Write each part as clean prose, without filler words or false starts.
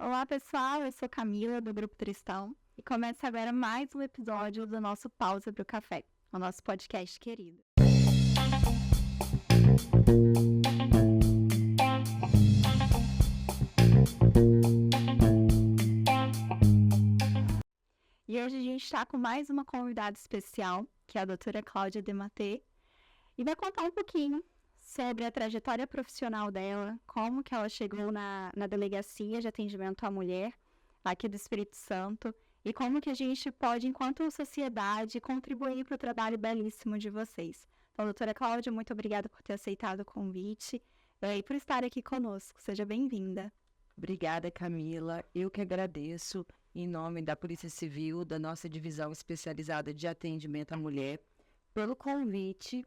Olá, pessoal. Eu sou Camila, do Grupo Tristão, e começa agora mais um episódio do nosso Pausa para o Café, o nosso podcast querido. E hoje a gente está com mais uma convidada especial, que é a doutora Cláudia Dematê, e vai contar um pouquinho sobre a trajetória profissional dela, como que ela chegou na delegacia de atendimento à mulher, aqui do Espírito Santo, e como que a gente pode, enquanto sociedade, contribuir para o trabalho belíssimo de vocês. Então, doutora Cláudia, muito obrigada por ter aceitado o convite e por estar aqui conosco. Seja bem-vinda. Obrigada, Camila. Eu que agradeço, em nome da Polícia Civil, da nossa divisão especializada de atendimento à mulher, pelo convite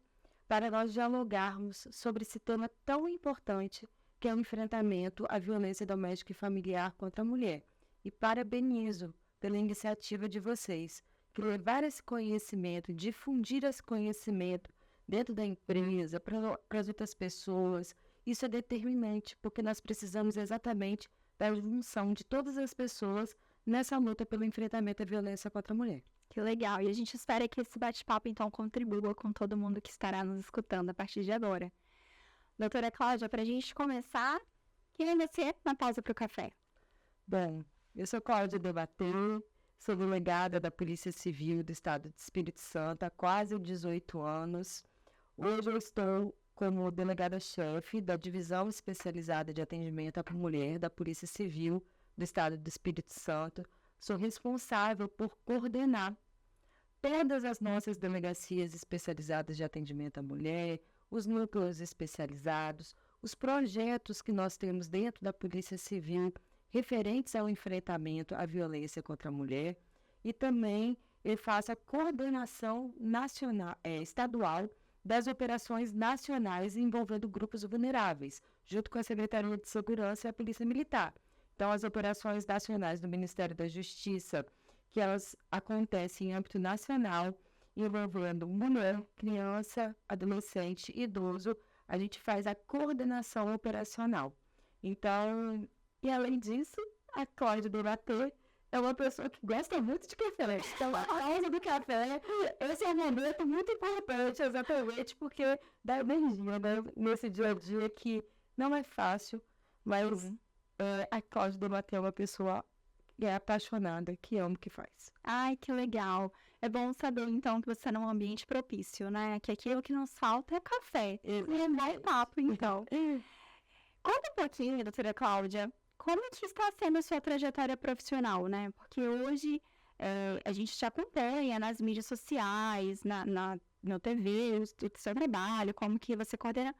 para nós dialogarmos sobre esse tema tão importante que é o enfrentamento à violência doméstica e familiar contra a mulher. E parabenizo pela iniciativa de vocês, que levar esse conhecimento, difundir esse conhecimento dentro da empresa, para as outras pessoas. Isso é determinante, porque nós precisamos exatamente da junção de todas as pessoas nessa luta pelo enfrentamento à violência contra a mulher. Que legal. E a gente espera que esse bate-papo, então, contribua com todo mundo que estará nos escutando a partir de agora. Doutora Cláudia, para a gente começar, quem é você na pausa para o café? Bom, eu sou Cláudia Dematê, sou delegada da Polícia Civil do Estado de Espírito Santo há quase 18 anos. Hoje eu estou como delegada-chefe da Divisão Especializada de Atendimento à Mulher da Polícia Civil do Estado do Espírito Santo. Sou responsável por coordenar todas as nossas delegacias especializadas de atendimento à mulher, os núcleos especializados, os projetos que nós temos dentro da Polícia Civil referentes ao enfrentamento à violência contra a mulher, e também eu faço a coordenação nacional, estadual das operações nacionais envolvendo grupos vulneráveis, junto com a Secretaria de Segurança e a Polícia Militar. Então, as operações nacionais do Ministério da Justiça, que elas acontecem em âmbito nacional, envolvendo mulher, criança, adolescente, idoso, a gente faz a coordenação operacional. Então, e além disso, a Cláudia Dematê é uma pessoa que gosta muito de café. Então, a pausa do café, esse é um momento muito importante, exatamente, porque dá energia, né? Nesse dia a dia que não é fácil, mas a Cláudia Dematê é uma pessoa que é apaixonada, que ama o que faz. Ai, que legal. É bom saber, então, que você é num ambiente propício, né? Que aquilo que nos falta é café. E é bom papo, então. Conta um pouquinho, doutora Cláudia, como que está sendo a sua trajetória profissional, né? Porque hoje a gente te acompanha nas mídias sociais, no TV, o seu trabalho, como que você coordena.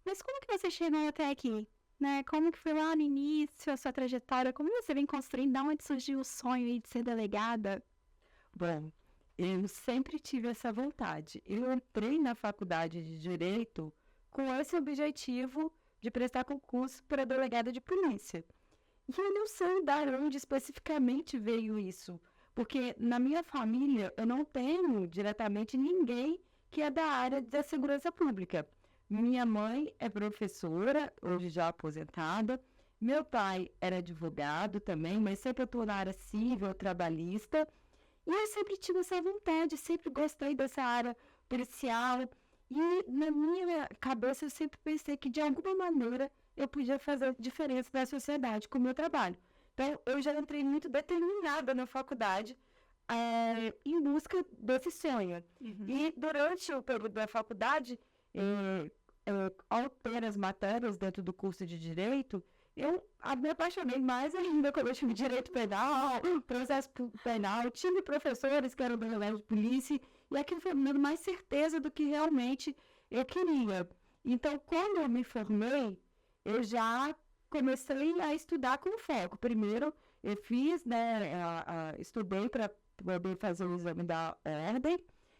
Mas como que você chegou até aqui? Né? Como que foi lá no início a sua trajetória? Como você vem construindo? Da onde surgiu o sonho aí de ser delegada? Bom, eu sempre tive essa vontade. Eu entrei na faculdade de Direito com esse objetivo de prestar concurso para delegada de polícia. E eu não sei da onde especificamente veio isso, porque na minha família eu não tenho diretamente ninguém que é da área da segurança pública. Minha mãe é professora, hoje já aposentada. Meu pai era advogado também, mas sempre atuou na área civil, trabalhista. E eu sempre tive essa vontade, sempre gostei dessa área policial. E na minha cabeça eu sempre pensei que de alguma maneira eu podia fazer diferença na sociedade com o meu trabalho. Então eu já entrei muito determinada na faculdade em busca desse sonho. E durante o período da faculdade, ao ter as matérias dentro do curso de Direito, eu me apaixonei mais ainda quando eu tive Direito Penal, Processo Penal, tive professores que eram delegados de polícia, e aquilo foi me dando mais certeza do que realmente eu queria. Então, quando eu me formei, eu já comecei a estudar com foco. Primeiro, eu fiz, estudei para poder fazer o exame da ordem,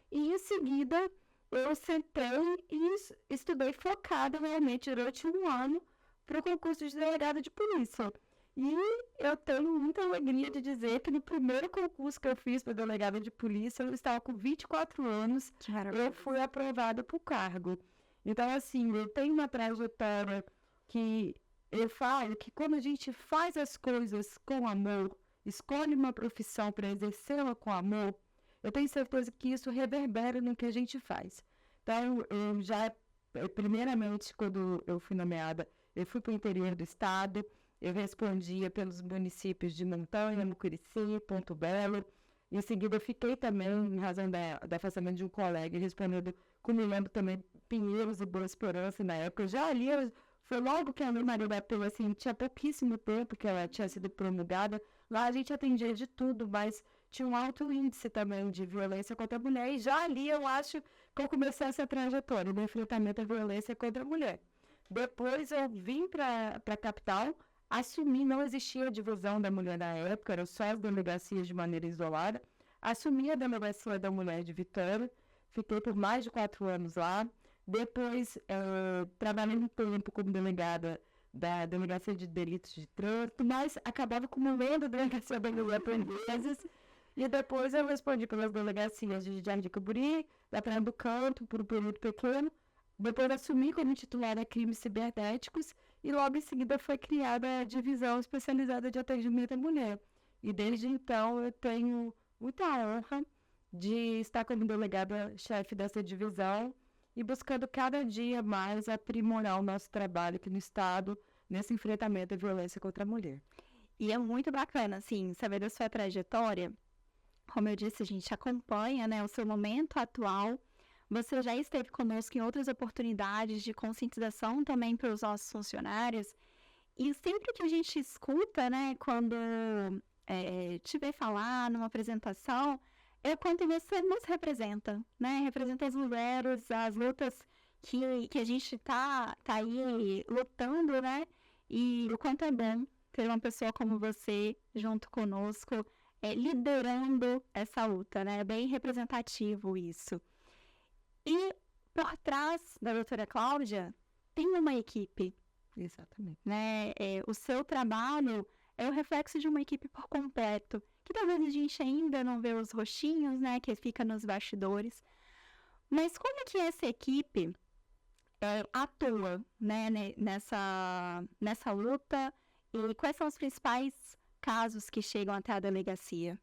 e em seguida eu sentei e estudei focada realmente durante um ano para o concurso de delegada de polícia. E eu tenho muita alegria de dizer que no primeiro concurso que eu fiz para delegada de polícia, eu estava com 24 anos, eu fui aprovada para o cargo. Então, assim, eu tenho uma trajetória que eu falo que quando a gente faz as coisas com amor, escolhe uma profissão para exercê-la com amor, eu tenho certeza que isso reverbera no que a gente faz. Então, primeiramente, quando eu fui nomeada, eu fui para o interior do estado, eu respondia pelos municípios de Montanha, Mucurici, Ponto Belo. Em seguida, eu fiquei também, em razão do afastamento de um colega, respondendo, como eu lembro também, Pinheiros e Boa Esperança na época. Já ali, foi logo que a minha Maria bateu, assim, tinha pouquíssimo tempo que ela tinha sido promulgada. Lá a gente atendia de tudo, mas tinha um alto índice também de violência contra a mulher. E já ali eu acho que eu comecei essa trajetória do enfrentamento à violência contra a mulher. Depois eu vim para a capital, assumi, não existia divisão da mulher na época, eram só as delegacias de maneira isolada. Assumi a delegacia da mulher de Vitória, fiquei por mais de 4 anos lá. Depois, trabalhei um tempo como delegada da Delegacia de Delitos de Trânsito, mas acabava acumulando a Delegacia da Mulher Aprendizes. E depois eu respondi pelas delegacias de Jardim Camburi, da Praia do Canto, por um período pequeno. Depois assumi como titular a crimes cibernéticos e logo em seguida foi criada a divisão especializada de atendimento à mulher. E desde então eu tenho muita honra de estar como delegada-chefe dessa divisão e buscando cada dia mais aprimorar o nosso trabalho aqui no Estado nesse enfrentamento à violência contra a mulher. E é muito bacana, assim, saber da sua trajetória. Como eu disse, a gente acompanha, né, o seu momento atual. Você já esteve conosco em outras oportunidades de conscientização também para os nossos funcionários. E sempre que a gente escuta, né, quando te vê falar numa apresentação, é quanto você nos representa, né? Representa as mulheres, as lutas que a gente tá aí lutando, né? E o quanto é bom ter uma pessoa como você junto conosco, liderando essa luta, né? É bem representativo isso. E por trás da doutora Cláudia, tem uma equipe. Exatamente. Né? O seu trabalho é o reflexo de uma equipe por completo, que talvez a gente ainda não vê os rostinhos, né, que fica nos bastidores. Mas como é que essa equipe atua, né, nessa luta e quais são os principais casos que chegam até a delegacia?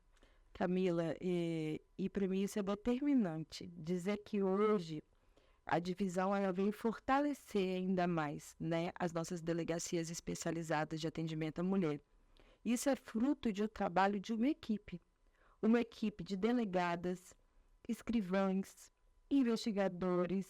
Camila, e para mim isso é determinante. Dizer que hoje a divisão ela vem fortalecer ainda mais, né, as nossas delegacias especializadas de atendimento à mulher. Isso é fruto de um trabalho de uma equipe de delegadas, escrivães, investigadores,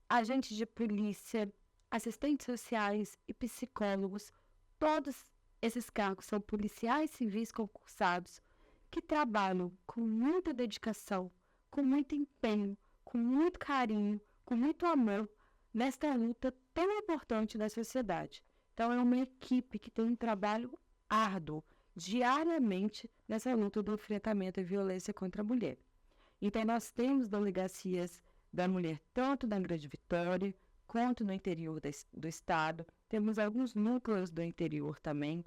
agentes de polícia, assistentes sociais e psicólogos. Todos esses cargos são policiais civis concursados que trabalham com muita dedicação, com muito empenho, com muito carinho, com muito amor nesta luta tão importante da sociedade. Então, é uma equipe que tem um trabalho árduo, diariamente, nessa luta do enfrentamento à violência contra a mulher. Então, nós temos delegacias da mulher tanto na Grande Vitória, quanto no interior do estado. Temos alguns núcleos do interior também.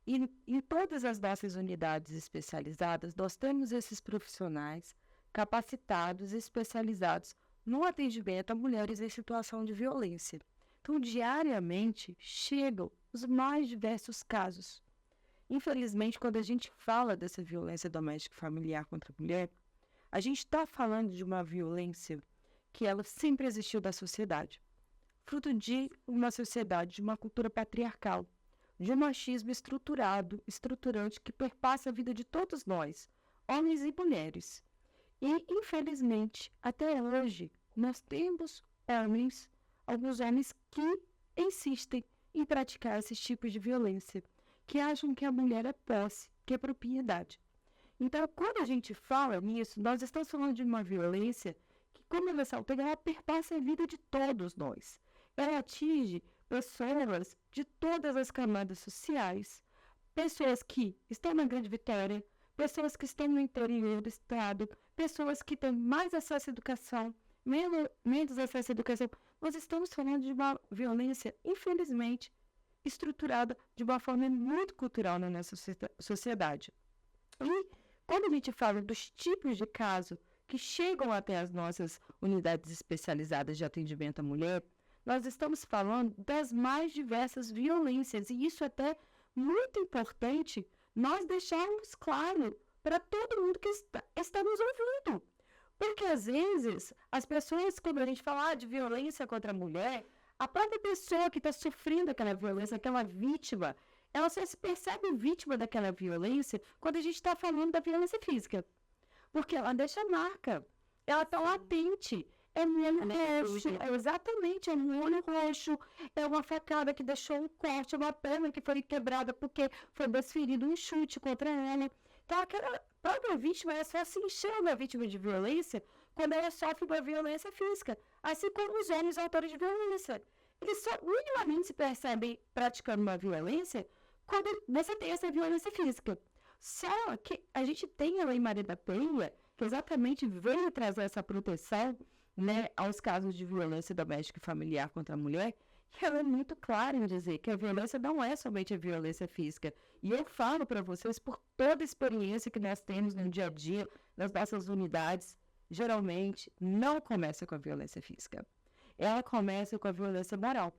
E em todas as nossas unidades especializadas, nós temos esses profissionais capacitados e especializados no atendimento a mulheres em situação de violência. Então, diariamente, chegam os mais diversos casos. Infelizmente, quando a gente fala dessa violência doméstica e familiar contra a mulher, a gente está falando de uma violência que ela sempre existiu da sociedade. Fruto de uma sociedade, de uma cultura patriarcal, de um machismo estruturante que perpassa a vida de todos nós, homens e mulheres. E, infelizmente, até hoje, nós temos alguns homens que insistem em praticar esses tipos de violência, que acham que a mulher é posse, que é propriedade. Então, quando a gente fala nisso, nós estamos falando de uma violência que, como eu ressaltei, ela perpassa a vida de todos nós. Ela atinge pessoas de todas as camadas sociais, pessoas que estão na Grande Vitória, pessoas que estão no interior do estado, pessoas que têm mais acesso à educação, menos acesso à educação. Nós estamos falando de uma violência, infelizmente, estruturada de uma forma muito cultural na nossa sociedade. E quando a gente fala dos tipos de casos que chegam até as nossas unidades especializadas de atendimento à mulher, nós estamos falando das mais diversas violências, e isso é até muito importante nós deixarmos claro para todo mundo que está nos ouvindo. Porque, às vezes, as pessoas, quando a gente fala de violência contra a mulher, a própria pessoa que está sofrendo aquela violência, aquela vítima, ela só se percebe vítima daquela violência quando a gente está falando da violência física. Porque ela deixa marca, ela está latente. É um olho roxo, exatamente, é um olho roxo, é uma facada que deixou um corte, uma perna que foi quebrada porque foi desferido um chute contra ela. Então, aquela própria vítima, ela só se enxerga a vítima de violência quando ela sofre uma violência física. Assim como os homens autores de violência. Eles só minimamente se percebem praticando uma violência quando você tem essa violência física. Só que a gente tem a Lei Maria da Penha, que exatamente veio trazer essa proteção, né, aos casos de violência doméstica e familiar contra a mulher, que ela é muito clara em dizer que a violência não é somente a violência física. E eu falo para vocês, por toda a experiência que nós temos no dia a dia, nas nossas unidades, geralmente não começa com a violência física. Ela começa com a violência moral,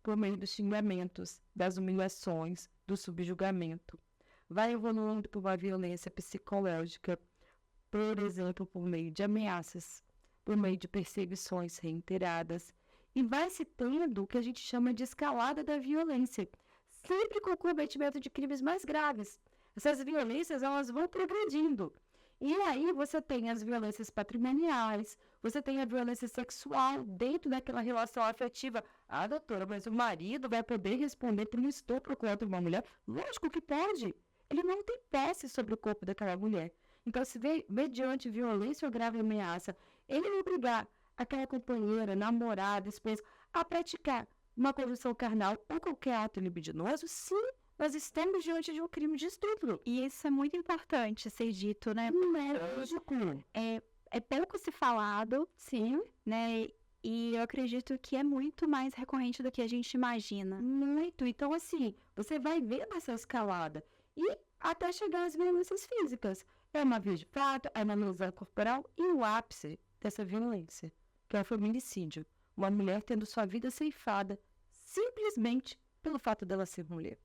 por meio dos xingamentos, das humilhações, do subjugamento. Vai evoluindo para uma violência psicológica, por exemplo, por meio de ameaças, por meio de perseguições reiteradas, e vai se tendo o que a gente chama de escalada da violência, sempre com o cometimento de crimes mais graves. Essas violências, elas vão progredindo. E aí você tem as violências patrimoniais, você tem a violência sexual dentro daquela relação afetiva. Ah, doutora, mas o marido vai poder responder por um estupro contra uma mulher? Lógico que pode. Ele não tem posse sobre o corpo daquela mulher. Então, se mediante violência ou grave ameaça, ele obrigar aquela companheira, namorada, esposa, a praticar uma condução carnal ou qualquer ato libidinoso, sim, nós estamos diante de um crime de estupro. E isso é muito importante ser dito, né? Lógico. É pouco se falado, Sim, né? E eu acredito que é muito mais recorrente do que a gente imagina. muito. Então, assim, você vai ver essa escalada. E até chegar às violências físicas. É uma via de fato, é uma lesão corporal e o ápice dessa violência, que é o feminicídio. Uma mulher tendo sua vida ceifada simplesmente pelo fato dela ser mulher.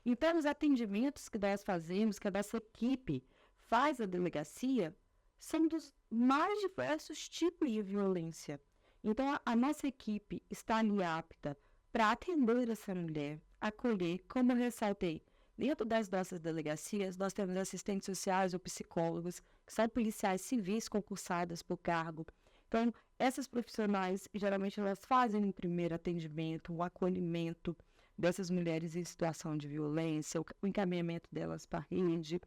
Então, os atendimentos que nós fazemos, que a nossa equipe faz à delegacia, são dos mais diversos tipos de violência. Então, a nossa equipe está ali apta para atender essa mulher, acolher, como eu ressaltei. Dentro das nossas delegacias, nós temos assistentes sociais ou psicólogos, que são policiais civis concursadas por cargo. Então, essas profissionais, geralmente, elas fazem um primeiro atendimento, um acolhimento dessas mulheres em situação de violência, o encaminhamento delas para a rede.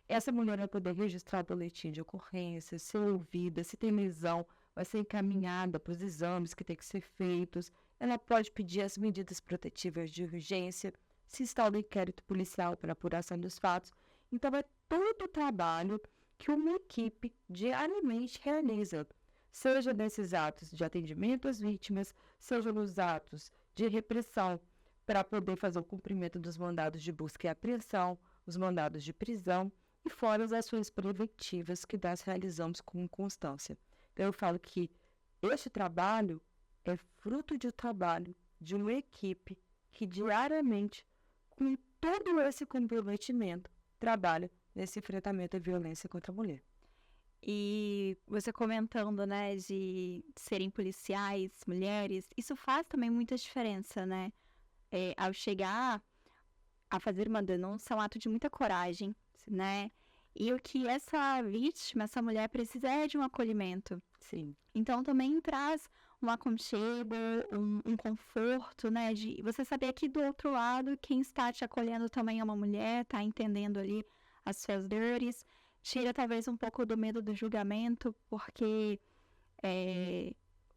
Essa mulher vai poder registrar boletim de ocorrência, ser ouvida, se tem lesão, vai ser encaminhada para os exames que têm que ser feitos. Ela pode pedir as medidas protetivas de urgência, se instala um inquérito policial para apuração dos fatos. Então, é todo o trabalho que uma equipe diariamente realiza, seja nesses atos de atendimento às vítimas, seja nos atos de repressão, para poder fazer o cumprimento dos mandados de busca e apreensão, os mandados de prisão, e fora as ações preventivas que nós realizamos com constância. Então, eu falo que este trabalho é fruto de um trabalho de uma equipe que diariamente, com todo esse comprometimento, trabalha nesse enfrentamento à violência contra a mulher. E você comentando, né, de serem policiais, mulheres, isso faz também muita diferença, né? Ao chegar a fazer uma denúncia, é um ato de muita coragem, né? E o que essa vítima, essa mulher precisa é de um acolhimento. Sim. Então também traz um aconchego, um conforto, né? De você saber que do outro lado, quem está te acolhendo também é uma mulher, está entendendo ali as suas dores. Tira talvez um pouco do medo do julgamento, porque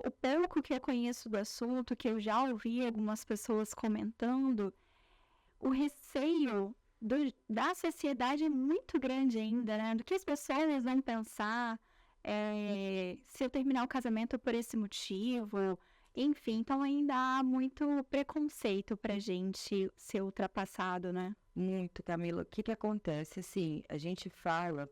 o pouco que eu conheço do assunto, que eu já ouvi algumas pessoas comentando, o receio da sociedade é muito grande ainda, né? Do que as pessoas vão pensar, se eu terminar o casamento por esse motivo, enfim. Então ainda há muito preconceito pra gente ser ultrapassado, né? Muito, Camila. O que acontece? Assim, a gente fala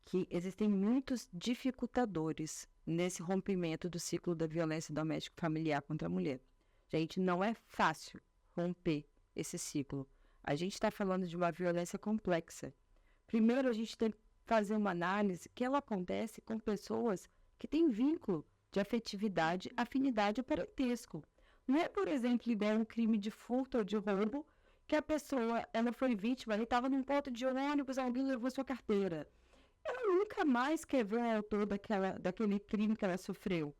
que existem muitos dificultadores nesse rompimento do ciclo da violência doméstica e familiar contra a mulher. Gente, não é fácil romper esse ciclo. A gente está falando de uma violência complexa. Primeiro, a gente tem que fazer uma análise que ela acontece com pessoas que têm vínculo de afetividade, afinidade ou parentesco. Não é, por exemplo, igual um crime de furto ou de roubo, que a pessoa, ela foi vítima, ela estava num ponto de ônibus, alguém levou sua carteira. Ela nunca mais quer ver o autor daquele crime que ela sofreu.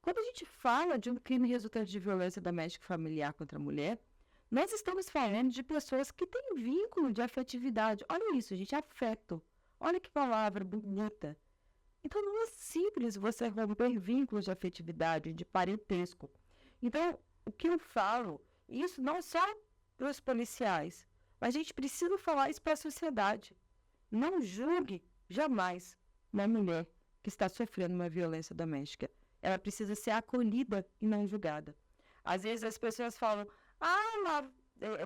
Quando a gente fala de um crime resultante de violência doméstica e familiar contra a mulher, nós estamos falando de pessoas que têm vínculo de afetividade. Olha isso, gente, afeto. Olha que palavra bonita. Então, não é simples você romper vínculos de afetividade, de parentesco. Então, o que eu falo, isso não só para os policiais, mas a gente precisa falar isso para a sociedade. Não julgue jamais uma mulher que está sofrendo uma violência doméstica. Ela precisa ser acolhida e não julgada. Às vezes as pessoas falam,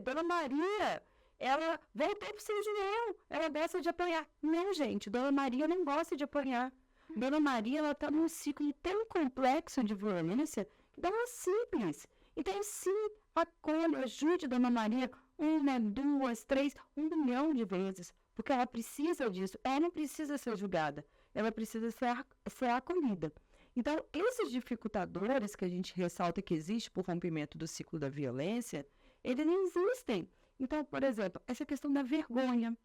Dona Maria, ela voltou para o seu João, ela gosta de apanhar. Não, gente, Dona Maria não gosta de apanhar. Dona Maria, ela está num ciclo tão complexo de violência que não é simples. Então, sim, acolha, ajude Dona Maria 1, 2, 3, 1 milhão de vezes, porque ela precisa disso. Ela não precisa ser julgada, ela precisa ser acolhida. Então, esses dificultadores que a gente ressalta que existe por rompimento do ciclo da violência, eles não existem. Então, por exemplo, essa questão da vergonha,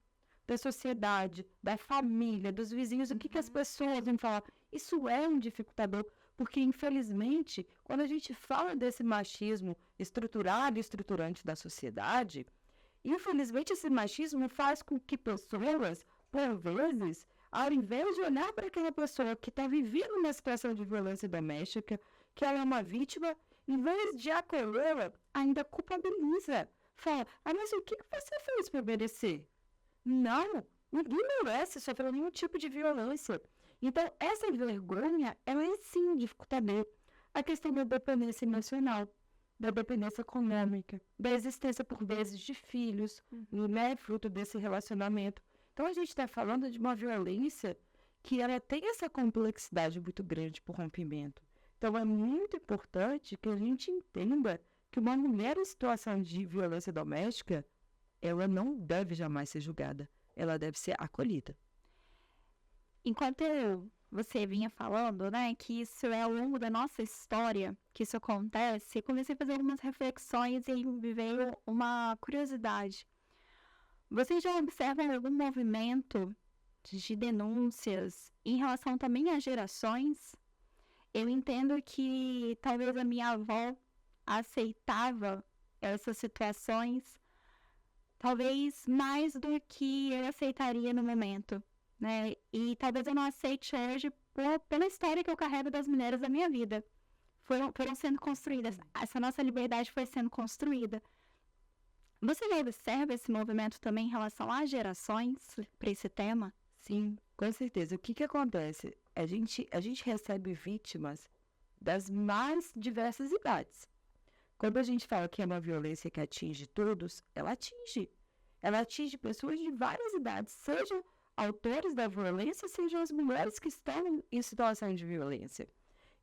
da sociedade, da família, dos vizinhos, o que as pessoas vão falar? Isso é um dificultador, porque, infelizmente, quando a gente fala desse machismo estruturado e estruturante da sociedade, infelizmente esse machismo faz com que pessoas, por vezes, ao invés de olhar para aquela pessoa que está vivendo uma situação de violência doméstica, que ela é uma vítima, em vez de acolhê-la, ainda culpabiliza. Fala, mas o que você fez para merecer? Não, ninguém merece sofrer nenhum tipo de violência. Então, essa vergonha, ela é sim dificultadora. A questão da dependência emocional, da dependência econômica, da existência, por vezes, de filhos, né, fruto desse relacionamento. Então, a gente está falando de uma violência que ela tem essa complexidade muito grande por rompimento. Então, é muito importante que a gente entenda que uma mulher em situação de violência doméstica, ela não deve jamais ser julgada, ela deve ser acolhida. Enquanto você vinha falando, né, que isso é ao longo da nossa história que isso acontece, eu comecei a fazer algumas reflexões e aí me veio uma curiosidade. Você já observa algum movimento de denúncias em relação também às gerações? Eu entendo que talvez a minha avó aceitava essas situações, talvez mais do que eu aceitaria no momento, né? E talvez eu não aceite hoje pela história que eu carrego das mulheres da minha vida. Foram sendo construídas, essa nossa liberdade foi sendo construída. Você já observa esse movimento também em relação às gerações para esse tema? Sim, com certeza. O que acontece? A gente recebe vítimas das mais diversas idades. Quando a gente fala que é uma violência que atinge todos, ela atinge. Ela atinge pessoas de várias idades, sejam autores da violência, sejam as mulheres que estão em situação de violência.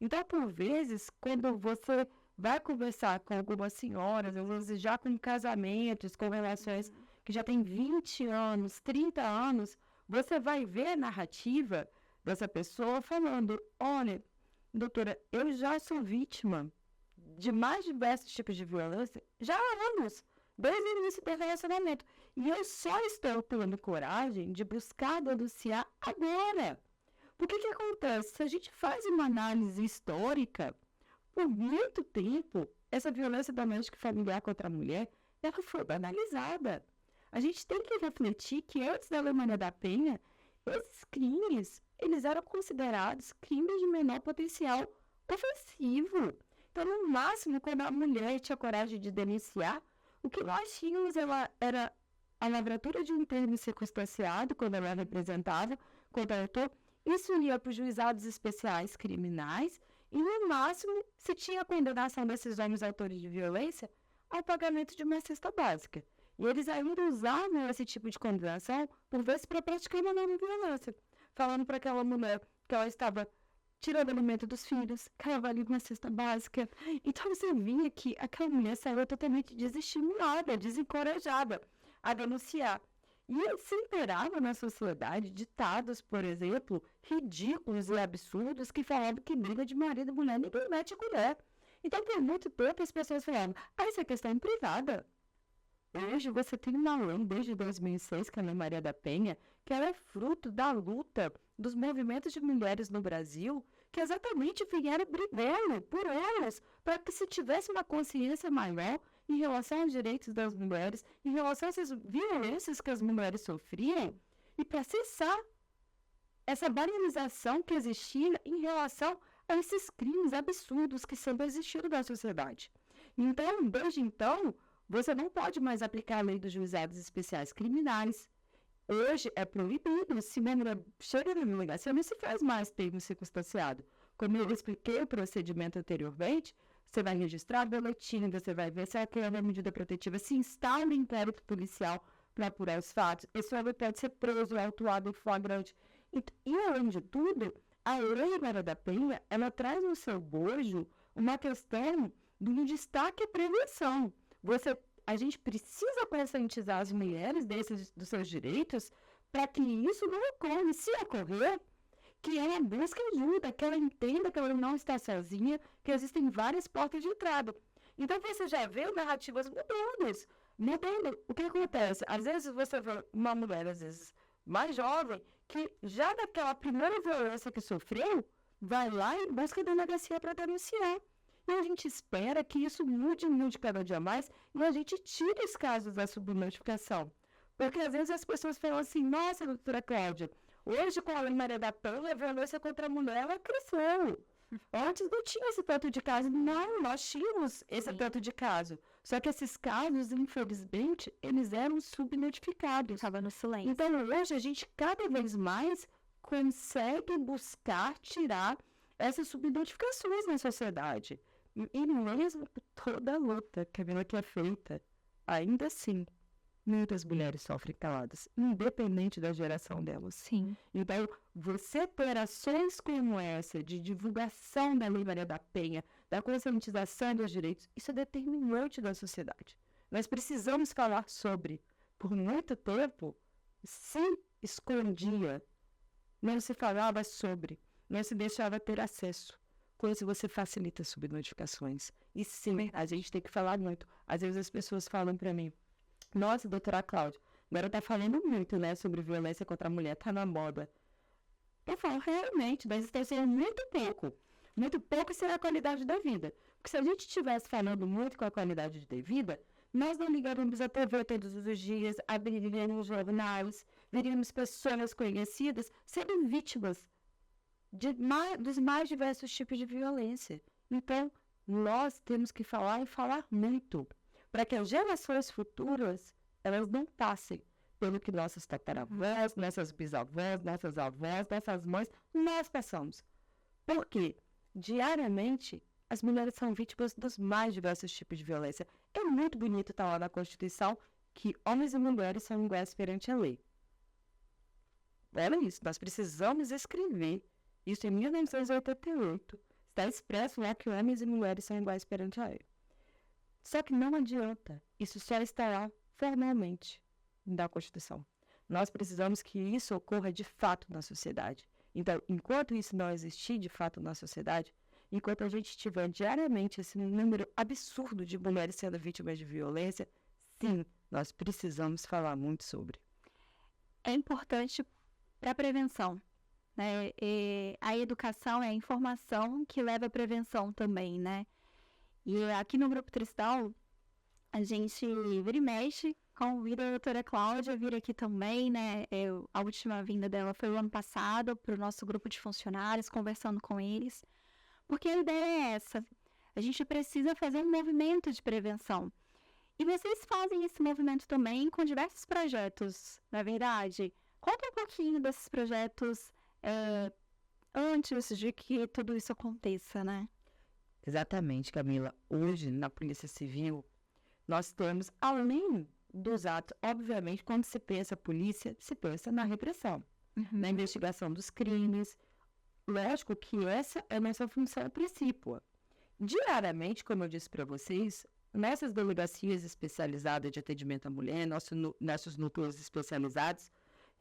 Então, por vezes, quando você vai conversar com algumas senhoras, às vezes já com casamentos, com relações que já têm 20 anos, 30 anos, você vai ver a narrativa dessa pessoa falando, olha, doutora, eu já sou vítima de mais diversos tipos de violência já há anos, desde o início do relacionamento. E eu só estou tendo coragem de buscar denunciar agora. Porque que acontece? Se a gente faz uma análise histórica, por muito tempo, essa violência doméstica e familiar contra a mulher, ela foi banalizada. A gente tem que refletir que antes da Lei Maria da Penha, esses crimes, eles eram considerados crimes de menor potencial ofensivo. Então, no máximo, quando a mulher tinha coragem de denunciar, o que nós tínhamos era a lavratura de um termo circunstanciado, quando ela era representada contra o autor. Isso ia para os juizados especiais criminais e, no máximo, se tinha condenação desses homens autores de violência ao pagamento de uma cesta básica. E eles ainda usavam esse tipo de condenação, por vezes, para praticar uma nova violência, falando para aquela mulher que ela estava tirando o alimento dos filhos, caiu ali uma cesta básica. Então você via que aquela mulher saiu totalmente desestimulada, desencorajada a denunciar. E se inteirava na sociedade ditados, por exemplo, ridículos e absurdos que falavam que briga de marido e mulher ninguém mete a colher. Então, por muito tempo, as pessoas falavam, essa questão é privada. Hoje você tem uma lei desde 2006, que é a Lei Maria da Penha, que ela é fruto da luta dos movimentos de mulheres no Brasil, que exatamente vieram brigando por elas, para que se tivesse uma consciência maior em relação aos direitos das mulheres, em relação a essas violências que as mulheres sofriam, e para cessar essa banalização que existia em relação a esses crimes absurdos que sempre existiram na sociedade. Então, desde então, você não pode mais aplicar a lei dos juizados especiais criminais. Hoje é proibido, se chega na delegacia, não se faz mais termo circunstanciado. Como eu expliquei o procedimento anteriormente, você vai registrar boletim, você vai ver se aquela medida protetiva se instala em inquérito policial para apurar os fatos. Esse homem pode ser preso, autuado em flagrante. E, além de tudo, a Lei Maria da Penha, ela traz no seu bojo uma questão do destaque à prevenção. A gente precisa conscientizar as mulheres dos seus direitos para que isso não ocorra. Se ocorrer, que ela busque ajuda, que ela entenda que ela não está sozinha, que existem várias portas de entrada. Então você já vê narrativas mudando. O que acontece? Às vezes você vê uma mulher, às vezes mais jovem, que já daquela primeira violência que sofreu, vai lá e busca a delegacia para denunciar. E a gente espera que isso mude cada dia mais e a gente tire os casos da subnotificação. Porque às vezes as pessoas falam assim, nossa, doutora Cláudia, hoje com a Lei Maria da Penha, a violência contra a mulher, ela cresceu. Antes não tinha esse tanto de caso. Não, nós tínhamos esse tanto de caso. Só que esses casos, infelizmente, eles eram subnotificados. Estava no silêncio. Então hoje a gente cada vez mais consegue buscar tirar essas subnotificações na sociedade. E mesmo toda a luta que é feita, ainda assim, muitas mulheres sofrem caladas, independente da geração delas. Sim. Então, você ter ações como essa, de divulgação da Lei Maria da Penha, da conscientização dos direitos, isso é determinante da sociedade. Nós precisamos falar sobre. Por muito tempo, se escondia, não se falava sobre, não se deixava ter acesso. Com isso, você facilita as subnotificações. E sim, a gente tem que falar muito. Às vezes as pessoas falam para mim, nossa, doutora Cláudia, agora tá falando muito, né, sobre violência contra a mulher, tá na moda. Eu falo, realmente, mas está sendo muito pouco. Muito pouco será a qualidade da vida. Porque se a gente estivesse falando muito com a qualidade de vida, nós não ligaríamos a TV todos os dias, abriríamos jornais, veríamos pessoas conhecidas sendo vítimas dos mais diversos tipos de violência. Então, nós temos que falar e falar muito, para que as gerações futuras, elas não passem pelo que nossas tataravós, nossas bisavós, nossas avós, nossas mães, nós passamos. Porque, diariamente, as mulheres são vítimas dos mais diversos tipos de violência. É muito bonito estar lá na Constituição que homens e mulheres são iguais perante a lei. Era isso, nós precisamos escrever. Isso em 1988. Está expresso lá que homens e mulheres são iguais perante a lei. Só que não adianta. Isso só estará formalmente na Constituição. Nós precisamos que isso ocorra de fato na sociedade. Então, enquanto isso não existir de fato na sociedade, enquanto a gente tiver diariamente esse número absurdo de mulheres sendo vítimas de violência, sim, nós precisamos falar muito sobre. É importante para a prevenção, né? A educação é a informação que leva à prevenção também, né? E aqui no Grupo Tristal, a gente vira e mexe, convida a doutora Cláudia a vir aqui também, né? A última vinda dela foi o ano passado para o nosso grupo de funcionários, conversando com eles. Porque a ideia é essa. A gente precisa fazer um movimento de prevenção. E vocês fazem esse movimento também com diversos projetos, não é verdade? Conta um pouquinho desses projetos antes de que tudo isso aconteça, né? Exatamente, Camila. Hoje, na Polícia Civil, nós temos, além dos atos, obviamente, quando se pensa polícia, se pensa na repressão, na investigação dos crimes. lógico que essa é a nossa função principal. Diariamente, como eu disse para vocês, nessas delegacias especializadas de atendimento à mulher, nossos núcleos especializados,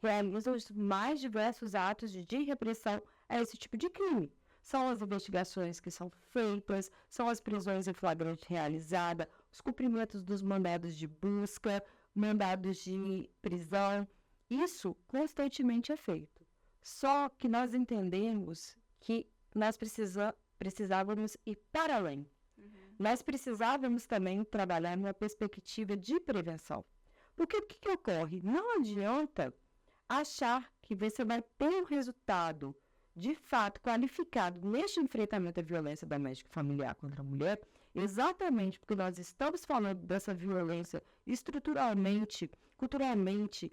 realizam os mais diversos atos de repressão a esse tipo de crime. São as investigações que são feitas, são as prisões em flagrante realizadas, os cumprimentos dos mandados de busca, mandados de prisão. Isso constantemente é feito. Só que nós entendemos que nós precisávamos ir para além. Nós precisávamos também trabalhar numa perspectiva de prevenção. Porque o que ocorre? Não adianta achar que você vai ter um resultado de fato qualificado neste enfrentamento à violência doméstica e familiar contra a mulher, exatamente porque nós estamos falando dessa violência estruturalmente, culturalmente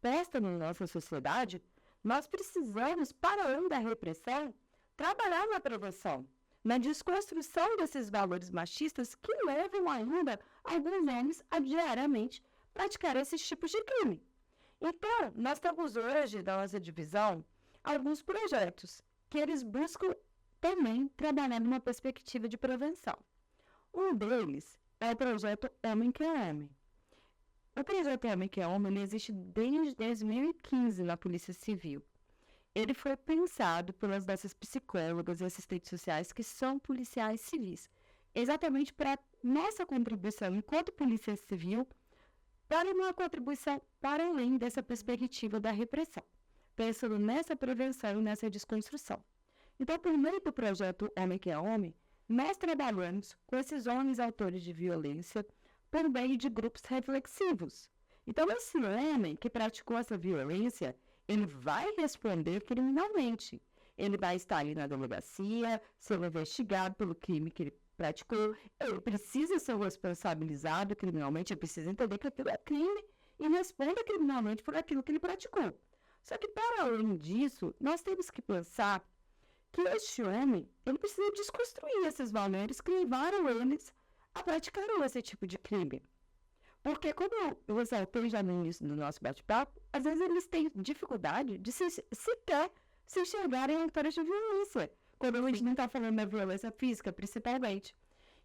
posta na nossa sociedade. Nós precisamos, para além da repressão, trabalhar na prevenção, na desconstrução desses valores machistas que levam ainda alguns homens a diariamente praticar esses tipos de crime. Então, nós temos hoje, da nossa divisão, alguns projetos que eles buscam também trabalhar numa perspectiva de prevenção. Um deles é o projeto Homem que é Homem. O projeto Homem que é Homem ele existe desde 2015 na Polícia Civil. Ele foi pensado pelas nossas psicólogas e assistentes sociais que são policiais civis, exatamente para nossa contribuição enquanto Polícia Civil, para uma contribuição para além dessa perspectiva da repressão, pensando nessa prevenção e nessa desconstrução. Então, por meio do projeto Homem que é Homem, nós trabalhamos com esses homens autores de violência por meio de grupos reflexivos. Então, esse homem que praticou essa violência, ele vai responder criminalmente. Ele vai estar ali na delegacia, sendo investigado pelo crime que ele praticou. Ele precisa ser responsabilizado criminalmente, ele precisa entender que aquilo é crime e responda criminalmente por aquilo que ele praticou. Só que, para além disso, nós temos que pensar que este homem ele precisa desconstruir esses valores que levaram eles a praticar esse tipo de crime. Porque, como eu exaltei já no início do nosso bate-papo, às vezes eles têm dificuldade de sequer se enxergarem em autores de violência, quando a gente não está falando da violência física, principalmente.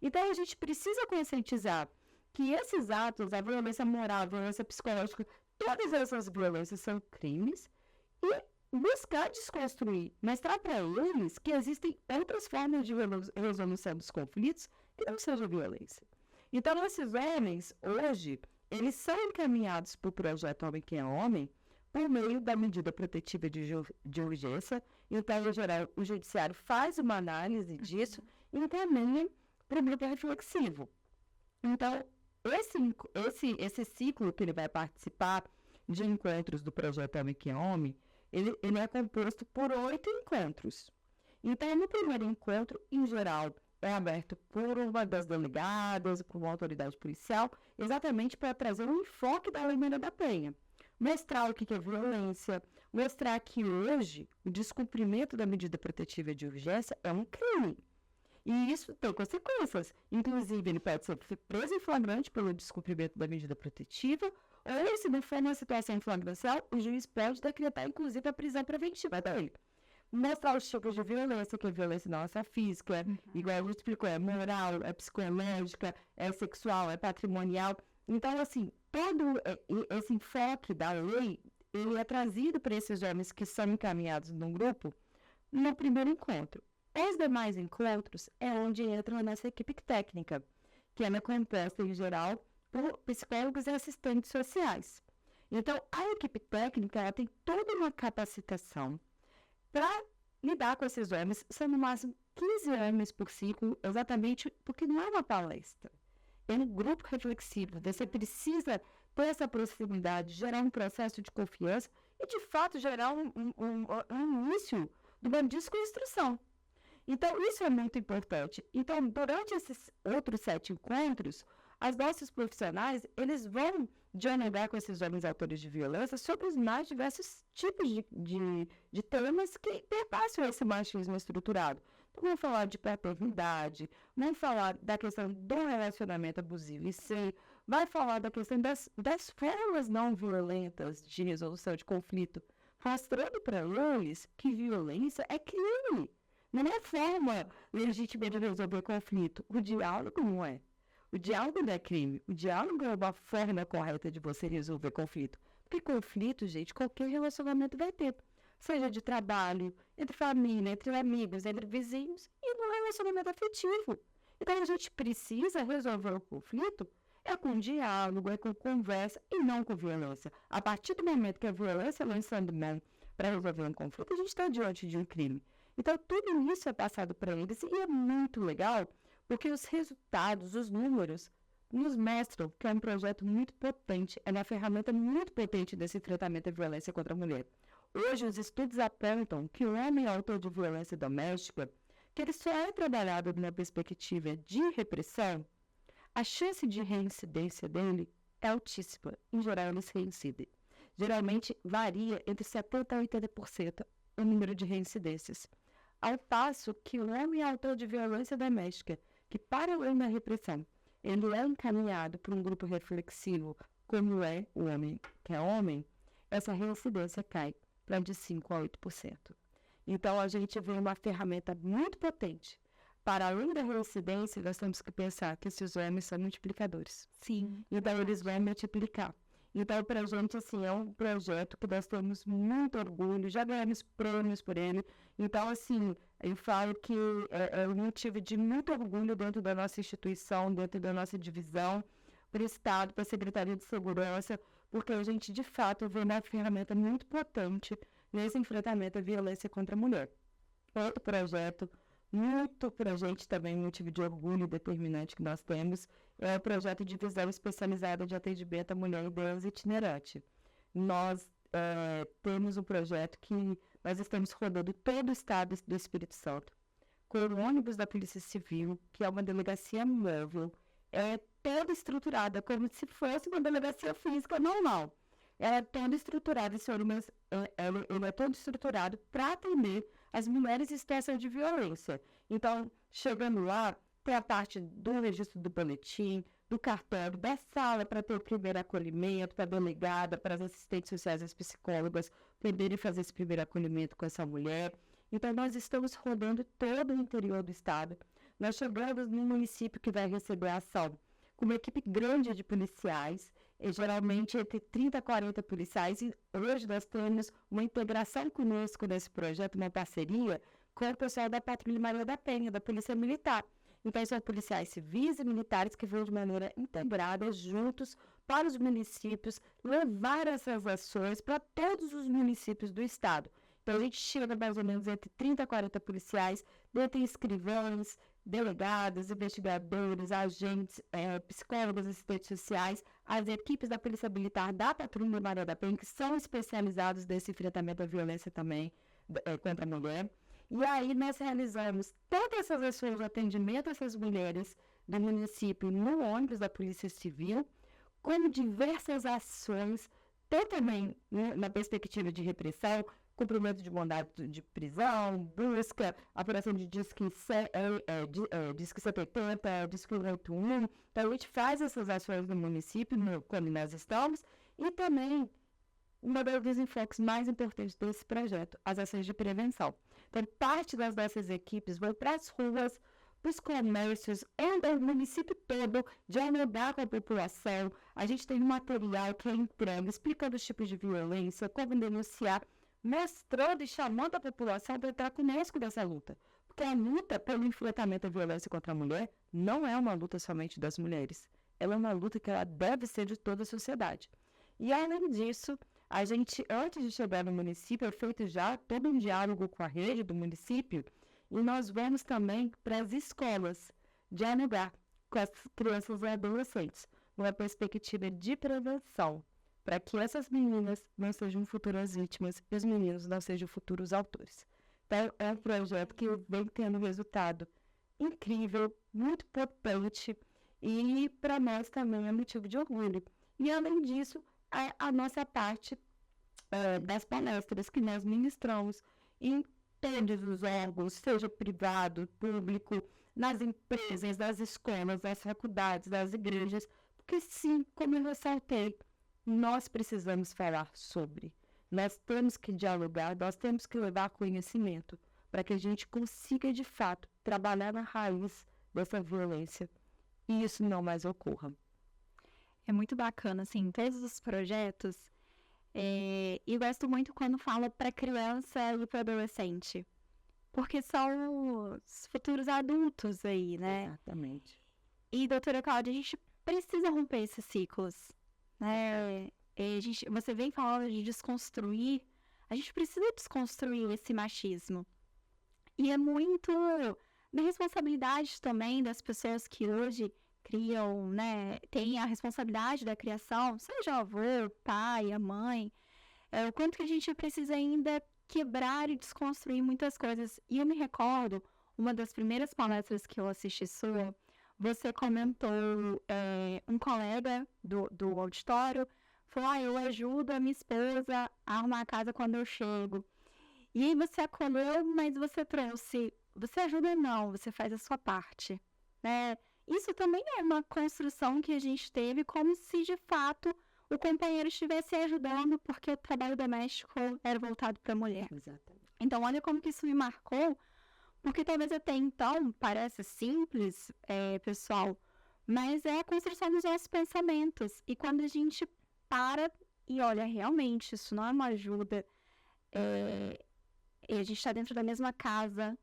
Então, a gente precisa conscientizar que esses atos, a violência moral, a violência psicológica, todas essas violências são crimes e buscar desconstruir, mostrar para eles que existem outras formas de resolução dos conflitos que não sejam violência. Então, esses homens, hoje, eles são encaminhados para o projeto Homem que é Homem por meio da medida protetiva de urgência. Então, em geral, o judiciário faz uma análise disso e encaminha para o grupo reflexivo. Então, esse ciclo que ele vai participar de encontros do projeto Homem que é Homem, ele é composto por 8 encontros. Então, no primeiro encontro, em geral, é aberto por uma das delegadas, por uma autoridade policial, exatamente para trazer um enfoque da Lei Maria da Penha. Mostrar o que é violência, mostrar que hoje o descumprimento da medida protetiva de urgência é um crime. E isso tem consequências. Inclusive, ele pode ser preso em flagrante pelo descumprimento da medida protetiva, ou, se não for uma situação em flagrancial, o juiz pode decretar, inclusive, a prisão preventiva dele. Mostrar os tipos de violência, que a violência não é só física, igual eu explico, é moral, é psicológica, é sexual, é patrimonial. Então, assim, todo esse enfoque da lei, ele é trazido para esses homens que são encaminhados num grupo no primeiro encontro. Os demais encontros é onde entra a nossa equipe técnica, que é composta, em geral, por psicólogos e assistentes sociais. Então, a equipe técnica ela tem toda uma capacitação para lidar com esses homens, são no máximo 15 homens por ciclo, exatamente porque não é uma palestra. É um grupo reflexivo. Você precisa ter essa proximidade, gerar um processo de confiança e, de fato, gerar um início de uma desconstrução. Então, isso é muito importante. Então, durante esses outros 7 encontros, os nossos profissionais, eles vão dialogar com esses homens autores de violência sobre os mais diversos tipos de temas que perpassam esse machismo estruturado. Então, vamos falar de paternidade, vamos falar da questão do relacionamento abusivo em si, vai falar da questão das formas não violentas de resolução de conflito, mostrando para eles que violência é crime. Não é forma legítima de resolver conflito. O diálogo não é. O diálogo não é crime. O diálogo é uma forma correta de você resolver conflito. Porque conflito, gente, qualquer relacionamento vai ter. Seja de trabalho, entre família, entre amigos, entre vizinhos e no relacionamento afetivo. Então a gente precisa resolver o conflito com diálogo, é com conversa e não com violência. A partir do momento que a violência é lançando mão para resolver um conflito, a gente está diante de um crime. Então, tudo isso é passado para eles e é muito legal, porque os resultados, os números, nos mostram que é um projeto muito potente, é uma ferramenta muito potente desse tratamento da violência contra a mulher. Hoje, os estudos apontam que o homem autor de violência doméstica, que ele só é trabalhado na perspectiva de repressão, a chance de reincidência dele é altíssima. Em geral, eles reincidem. Geralmente, varia entre 70% a 80% o número de reincidências. Ao passo que o homem autor de violência doméstica, que para além da repressão, ele é encaminhado por um grupo reflexivo, como é o homem que é homem, essa reincidência cai para de 5% a 8%. Então, a gente vê uma ferramenta muito potente. Para além da reincidência, nós temos que pensar que esses homens são multiplicadores. Sim. Então, eles vão multiplicar. Então, para a gente, assim, é um projeto que nós temos muito orgulho, já ganhamos prêmios por ele. Então, assim, eu falo que é um motivo de muito orgulho dentro da nossa instituição, dentro da nossa divisão, para o Estado, para a Secretaria de Segurança, porque a gente, de fato, vê uma ferramenta muito potente nesse enfrentamento à violência contra a mulher. Outro projeto, muito para a gente também, um motivo de orgulho determinante que nós temos, é o projeto de visão especializada de atendimento à mulher idosa itinerante. Nós temos um projeto que nós estamos rodando todo o estado do Espírito Santo, com o ônibus da Polícia Civil, que é uma delegacia móvel, toda estruturada, como se fosse uma delegacia física normal. Ela é toda estruturada, ela é todo estruturado para atender as mulheres em situação de violência. Então, chegando lá, tem a parte do registro do boletim, do cartório, da sala para ter o primeiro acolhimento, para a delegada, para as assistentes sociais, as psicólogas, poderem fazer esse primeiro acolhimento com essa mulher. Então, nós estamos rodando todo o interior do estado. Nós chegamos num município que vai receber a ação com uma equipe grande de policiais, geralmente entre 30 a 40 policiais, e hoje nós temos uma integração conosco nesse projeto, uma parceria com o pessoal da Patrulha Maria da Penha, da Polícia Militar. Então, são policiais civis e militares que vão de maneira integrada, juntos, para os municípios, levar essas ações para todos os municípios do estado. Então, a gente chega mais ou menos entre 30 a 40 policiais, dentre escrivães, delegados, investigadores, agentes, psicólogos, assistentes sociais, as equipes da Polícia Militar, da Patrulha Maria da Penha, que são especializados nesse enfrentamento à violência também contra a mulher. E aí nós realizamos todas essas ações de atendimento a essas mulheres do município no ônibus da Polícia Civil, com diversas ações, tanto também na perspectiva de repressão, cumprimento de mandado de prisão, busca, apuração de Disque 70, Disque 81. Então, a gente faz essas ações no município, quando nós estamos, e também uma dos enfoques mais importantes desse projeto, as ações de prevenção. Então, parte das nossas equipes vão para as ruas, para os comércios, no município todo, dialogar com a população. A gente tem um material que é entrando, explicando os tipos de violência, como denunciar, mostrando e chamando a população para entrar conosco nessa luta. Porque a luta pelo enfrentamento à violência contra a mulher não é uma luta somente das mulheres. Ela é uma luta que ela deve ser de toda a sociedade. E, além disso, a gente, antes de chegar no município, é feito já todo um diálogo com a rede do município, e nós vamos também para as escolas dialogar com as crianças e adolescentes, numa perspectiva de prevenção, para que essas meninas não sejam futuras vítimas e os meninos não sejam futuros autores. Então, é um projeto que vem tendo resultado incrível, muito potente, e para nós também é motivo de orgulho. E, além disso, a nossa parte das palestras que nós ministramos em todos os órgãos, seja privado, público, nas empresas, nas escolas, nas faculdades, nas igrejas, porque sim, como eu ressaltei, nós precisamos falar sobre. nós temos que dialogar, nós temos que levar conhecimento para que a gente consiga, de fato, trabalhar na raiz dessa violência e isso não mais ocorra. É muito bacana, assim, todos os projetos. E gosto muito quando fala para criança e para adolescente, porque são os futuros adultos aí, né? Exatamente. E, doutora Cláudia, a gente precisa romper esses ciclos, né? Você vem falando de desconstruir, a gente precisa desconstruir esse machismo. E é muito da responsabilidade também das pessoas que hoje criam, né? Tem a responsabilidade da criação, seja o avô, o pai, a mãe. O quanto que a gente precisa ainda quebrar e desconstruir muitas coisas. E eu me recordo, uma das primeiras palestras que eu assisti sua, você comentou, um colega do auditório falou, eu ajudo a minha esposa a arrumar a casa quando eu chego. E aí você acolheu, mas você trouxe, você ajuda não, você faz a sua parte, né? Isso também é uma construção que a gente teve como se, de fato, o companheiro estivesse ajudando porque o trabalho doméstico era voltado para a mulher. Exatamente. Então, olha como que isso me marcou, porque talvez até então parece simples, pessoal, mas é a construção dos nossos pensamentos. E quando a gente para e olha, realmente, isso não é uma ajuda, a gente está dentro da mesma casa,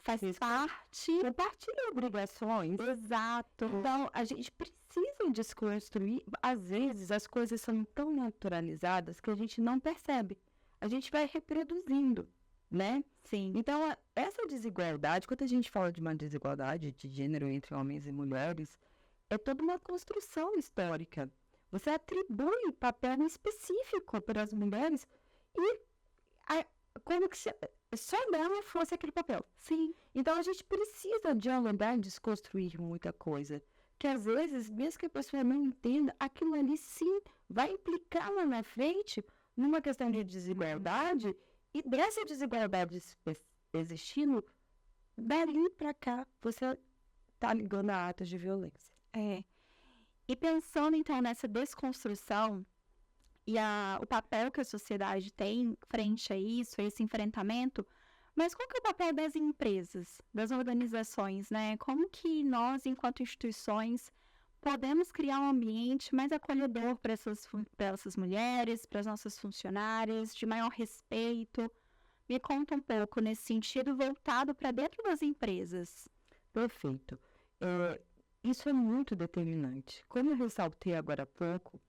faz parte... Compartilha obrigações. Exato. Então, a gente precisa desconstruir. Às vezes, as coisas são tão naturalizadas que a gente não percebe. A gente vai reproduzindo, né? Sim. Então, essa desigualdade, quando a gente fala de uma desigualdade de gênero entre homens e mulheres, é toda uma construção histórica. Você atribui papel específico para as mulheres e como que só dela fosse aquele papel. Sim. Então, a gente precisa dialogar e desconstruir muita coisa. Que às vezes, mesmo que a pessoa não entenda, aquilo ali sim vai implicar lá na frente numa questão de desigualdade e dessa desigualdade existindo, dali para cá, você está ligando a atos de violência. E pensando, então, nessa desconstrução e o papel que a sociedade tem frente a isso, a esse enfrentamento, mas qual que é o papel das empresas, das organizações, né? Como que nós, enquanto instituições, podemos criar um ambiente mais acolhedor para essas mulheres, para as nossas funcionárias, de maior respeito? Me conta um pouco nesse sentido, voltado para dentro das empresas. Perfeito. Isso é muito determinante. Como eu ressaltei agora há pouco,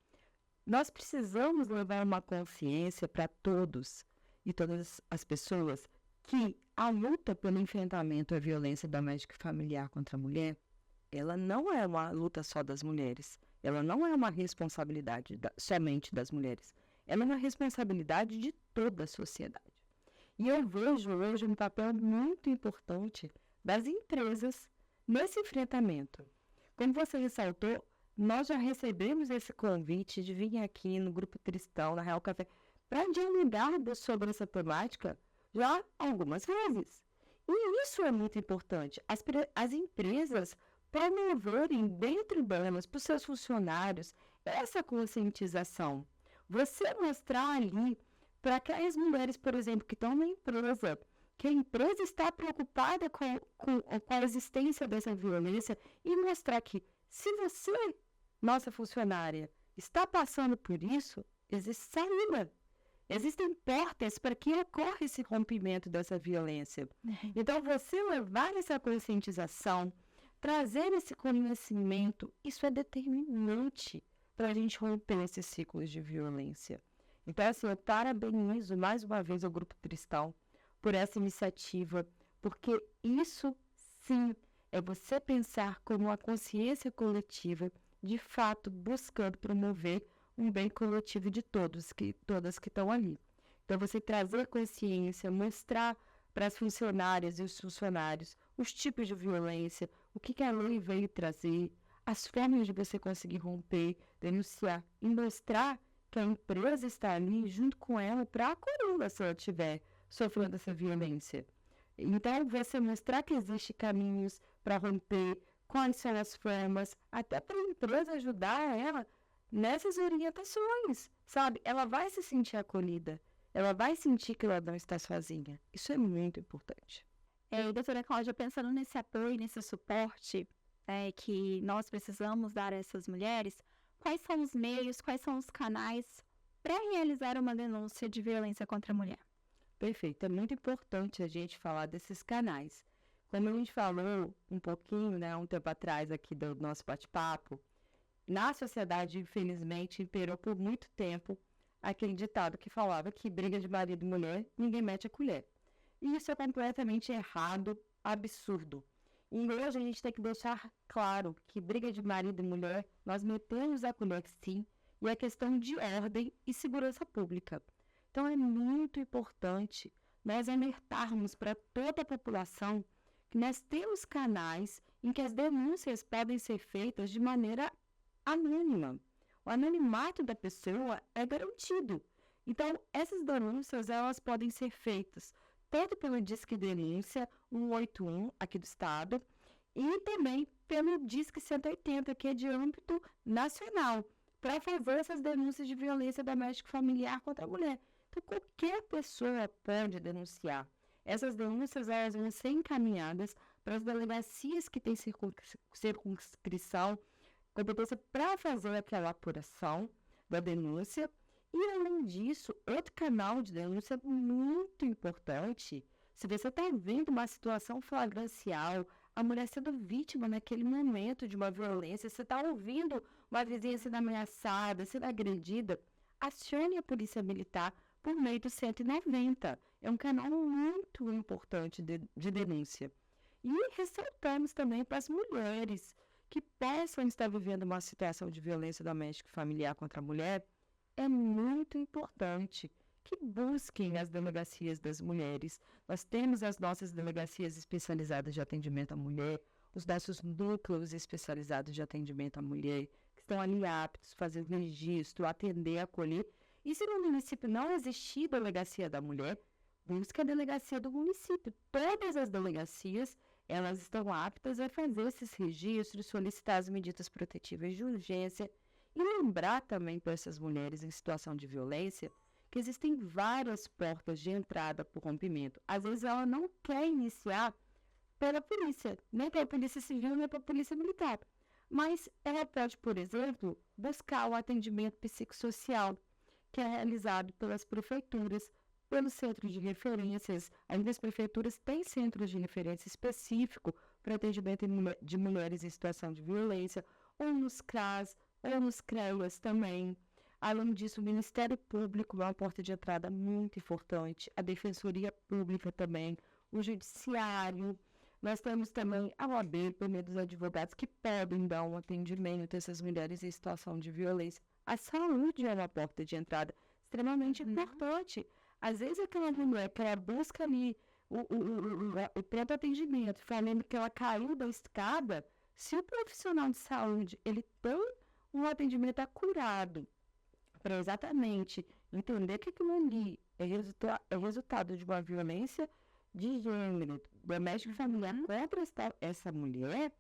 nós precisamos levar uma consciência para todos e todas as pessoas que a luta pelo enfrentamento à violência doméstica e familiar contra a mulher, ela não é uma luta só das mulheres. Ela não é uma responsabilidade somente das mulheres. Ela é uma responsabilidade de toda a sociedade. E eu vejo hoje um papel muito importante das empresas nesse enfrentamento. Como você ressaltou, nós já recebemos esse convite de vir aqui no Grupo Cristão, na Real Café, para dialogar sobre essa temática já algumas vezes. E isso é muito importante. As empresas promoverem dentro delas, para os seus funcionários, essa conscientização. Você mostrar ali para aquelas mulheres, por exemplo, que estão na empresa, que a empresa está preocupada com a existência dessa violência e mostrar que se você, nossa funcionária, está passando por isso, existe saída. Existem portas para que ocorra esse rompimento dessa violência. Então, você levar essa conscientização, trazer esse conhecimento, isso é determinante para a gente romper esses ciclos de violência. Então, assim, eu parabenizo mais uma vez o Grupo Cristão por essa iniciativa, porque isso, sim, é você pensar como uma consciência coletiva, de fato, buscando promover um bem coletivo de todas que estão ali. Então, você trazer consciência, mostrar para as funcionárias e os funcionários os tipos de violência, o que a lei veio trazer, as formas de você conseguir romper, denunciar e mostrar que a empresa está ali junto com ela para acolhê-la se ela estiver sofrendo essa violência. Então, você mostrar que existem caminhos para romper, quais são as formas, até para a empresa ajudar ela nessas orientações, sabe? Ela vai se sentir acolhida. ela vai sentir que ela não está sozinha. Isso é muito importante. Doutora Cláudia, pensando nesse apoio, nesse suporte que nós precisamos dar a essas mulheres, quais são os meios, quais são os canais para realizar uma denúncia de violência contra a mulher? Perfeito. É muito importante a gente falar desses canais. Como a gente falou um pouquinho, né, um tempo atrás aqui do nosso bate-papo, na sociedade, infelizmente, imperou por muito tempo aquele ditado que falava que briga de marido e mulher, ninguém mete a colher. E isso é completamente errado, absurdo. E hoje a gente tem que deixar claro que briga de marido e mulher, nós metemos a colher sim, e é questão de ordem e segurança pública. Então é muito importante nós alertarmos para toda a população que nós temos canais em que as denúncias podem ser feitas de maneira anônima. O anonimato da pessoa é garantido. Então, essas denúncias elas podem ser feitas tanto pelo Disque Denúncia 181 aqui do estado e também pelo Disque 180, que é de âmbito nacional, para fazer essas denúncias de violência doméstica familiar contra a mulher. Então, qualquer pessoa pode denunciar. Essas denúncias elas vão ser encaminhadas para as delegacias que têm circunscrição, competência para fazer aquela apuração da denúncia. E, além disso, outro canal de denúncia muito importante, se você está vendo uma situação flagrancial, a mulher sendo vítima naquele momento de uma violência, você está ouvindo uma vizinha sendo ameaçada, sendo agredida, acione a polícia militar por meio do 190. É um canal muito importante de denúncia. E ressaltamos também para as mulheres que possam estar vivendo uma situação de violência doméstica e familiar contra a mulher, é muito importante que busquem as delegacias das mulheres. Nós temos as nossas delegacias especializadas de atendimento à mulher, os nossos núcleos especializados de atendimento à mulher, que estão ali aptos a fazer registro, atender, acolher. E se no município não existir delegacia da mulher, busque a delegacia do município. Todas as delegacias, elas estão aptas a fazer esses registros, solicitar as medidas protetivas de urgência e lembrar também para essas mulheres em situação de violência que existem várias portas de entrada para o rompimento. Às vezes ela não quer iniciar pela polícia, nem pela polícia civil, nem pela polícia militar. Mas ela pode, por exemplo, buscar o atendimento psicossocial, que é realizado pelas prefeituras, pelos centros de referências. As prefeituras têm centros de referência específico para atendimento de mulheres em situação de violência, ou nos CRAS, ou nos CREAS também. Além disso, o Ministério Público é uma porta de entrada muito importante, a Defensoria Pública também, o Judiciário. Nós temos também a OAB, por meio dos advogados, que podem dar um atendimento a essas mulheres em situação de violência. A saúde é uma porta de entrada extremamente importante. Às vezes aquela mulher que ela busca ali o pronto atendimento, falando que ela caiu da escada, se o profissional de saúde ele tem um atendimento acurado para exatamente entender que aquilo ali é resultado de uma violência de gênero, doméstica e familiar contra essa mulher,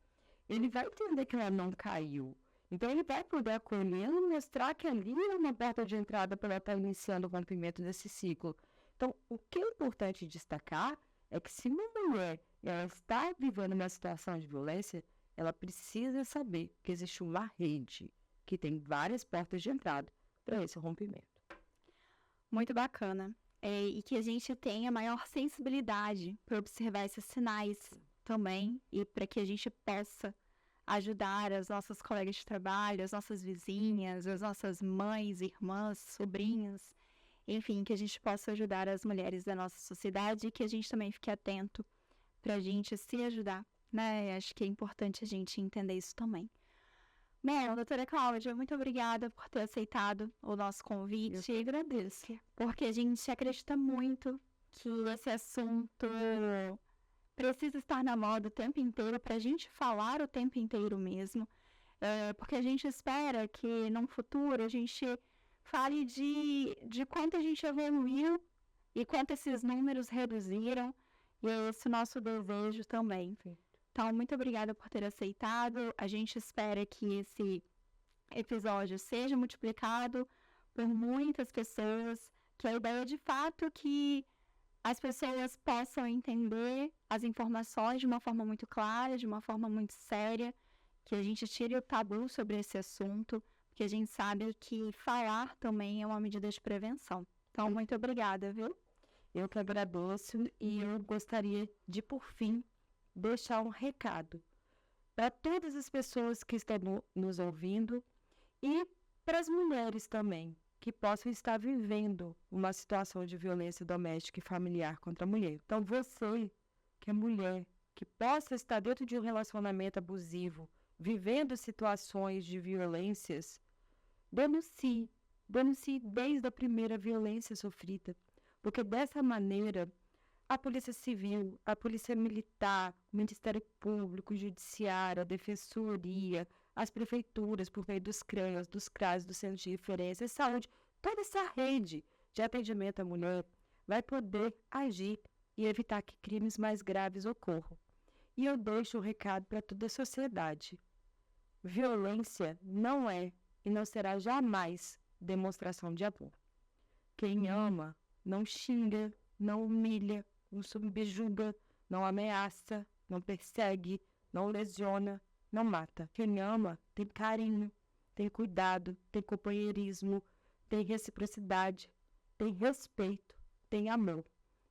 ele vai entender que ela não caiu. Então, ele vai poder acolher e mostrar que ali é uma porta de entrada para ela estar iniciando o rompimento desse ciclo. Então, o que é importante destacar é que se uma mulher ela está vivendo uma situação de violência, ela precisa saber que existe uma rede que tem várias portas de entrada para esse rompimento. Muito bacana. E que a gente tenha maior sensibilidade para observar esses sinais também e para que a gente possa ajudar as nossas colegas de trabalho, as nossas vizinhas, as nossas mães, irmãs, sobrinhas, enfim, que a gente possa ajudar as mulheres da nossa sociedade e que a gente também fique atento para a gente se ajudar, né? Acho que é importante a gente entender isso também. Bom, doutora Cláudia, muito obrigada por ter aceitado o nosso convite. Eu agradeço. Porque a gente acredita muito que esse assunto precisa estar na moda o tempo inteiro, para a gente falar o tempo inteiro mesmo. Porque a gente espera que, num futuro, a gente fale de quanto a gente evoluiu e quanto esses números reduziram. E é esse o nosso desejo também. Então, muito obrigada por ter aceitado. A gente espera que esse episódio seja multiplicado por muitas pessoas, Que a ideia de fato que as pessoas possam entender as informações de uma forma muito clara, de uma forma muito séria, que a gente tire o tabu sobre esse assunto, porque a gente sabe que falar também é uma medida de prevenção. Então, muito obrigada, viu? Eu que agradeço e eu gostaria de, por fim, deixar um recado para todas as pessoas que estão nos ouvindo e para as mulheres também, que possam estar vivendo uma situação de violência doméstica e familiar contra a mulher. Então, você, que é mulher, que possa estar dentro de um relacionamento abusivo, vivendo situações de violências, denuncie. Denuncie desde a primeira violência sofrida, porque dessa maneira a Polícia Civil, a Polícia Militar, o Ministério Público, o Judiciário, a Defensoria, as prefeituras, por meio dos CRAs, dos CRAS, do Centro de Referência, Saúde, toda essa rede de atendimento à mulher vai poder agir e evitar que crimes mais graves ocorram. E eu deixo o recado para toda a sociedade. Violência não é e não será jamais demonstração de amor. Quem ama não xinga, não humilha, não subjuga, não ameaça, não persegue, não lesiona, não mata. Quem ama tem carinho, tem cuidado, tem companheirismo, tem reciprocidade, tem respeito, tem amor.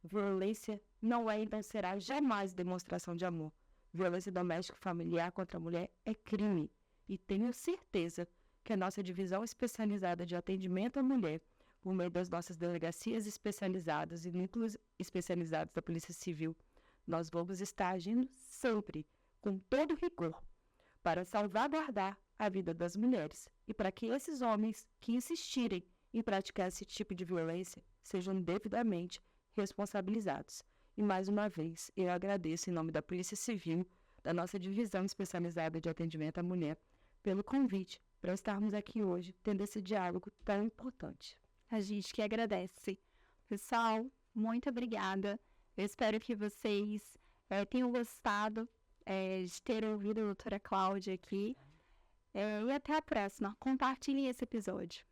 Violência não é e não será jamais demonstração de amor. Violência doméstica e familiar contra a mulher é crime. E tenho certeza que a nossa divisão especializada de atendimento à mulher, por meio das nossas delegacias especializadas e núcleos especializados da Polícia Civil, nós vamos estar agindo sempre, com todo rigor, para salvaguardar a vida das mulheres e para que esses homens que insistirem em praticar esse tipo de violência sejam devidamente responsabilizados. E mais uma vez, eu agradeço em nome da Polícia Civil, da nossa divisão especializada de atendimento à mulher, pelo convite para estarmos aqui hoje, tendo esse diálogo tão importante. A gente que agradece. Pessoal, muito obrigada. Eu espero que vocês tenham gostado de ter ouvido a doutora Cláudia aqui. E até a próxima. Compartilhem esse episódio.